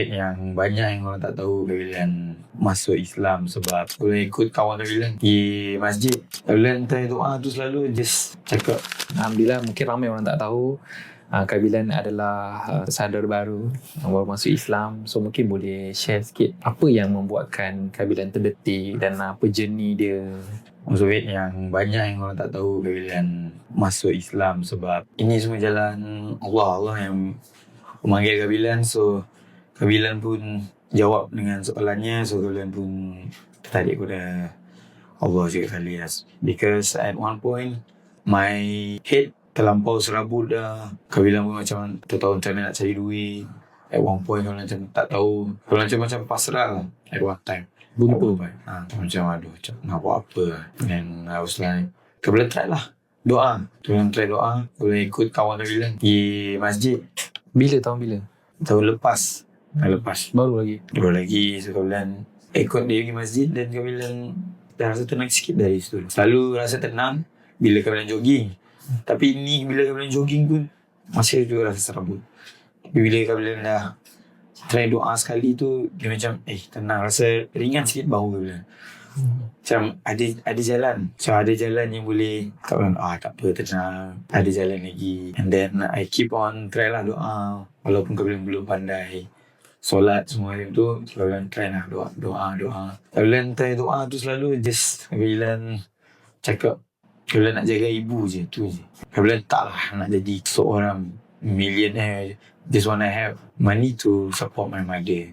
Yang banyak yang orang tak tahu Kabilan masuk Islam sebab boleh ikut kawan Kabilan di masjid. Kabilan time doa tu selalu just cakap. Alhamdulillah, mungkin ramai orang tak tahu Kabilan adalah sadar baru masuk Islam. So mungkin boleh share sikit apa yang membuatkan Kabilan terdetik dan apa journey dia. Maksud yang banyak yang orang tak tahu Kabilan masuk Islam sebab ini semua jalan Allah yang memanggil Kabilan. So Kabilan pun jawab dengan soalannya. So Kabilan pun tertarik kepada Allah juga kali. Because at one point my head terlampau serabut dah. Kabilan pun macam tak tahu macam mana nak cari duit. At one point Kabilan macam tak tahu. Kabilan macam pasrah lah at one time. Buntu. Macam aduh nak buat apa. And I was like, Kabilan try lah doa. Kabilan try doa. Kabilan ikut kawan Kabilan di masjid. Tahun bila? Tahun lepas. Baru lagi. So Kabilan ikut dia pergi masjid. Dan Kabilan dah rasa tenang sikit dari situ. Selalu rasa tenang bila Kabilan jogging. Tapi ni bila Kabilan jogging pun masih juga rasa serabut. Tapi bila Kabilan dah try doa sekali tu, dia macam tenang, rasa ringan sikit bahu Kabilan. Macam ada jalan. Macam ada jalan yang boleh Kabilan tak apa, tenang, ada jalan lagi. And then I keep on try lah doa. Walaupun Kabilan belum pandai solat semua tu, Kabilan try lah doa. Kabilan try doa tu selalu just Kabilan cakap Kabilan nak jaga ibu je, tu je. Kabilan tak lah nak jadi seorang millionaire. Just wanna have money to support my mother.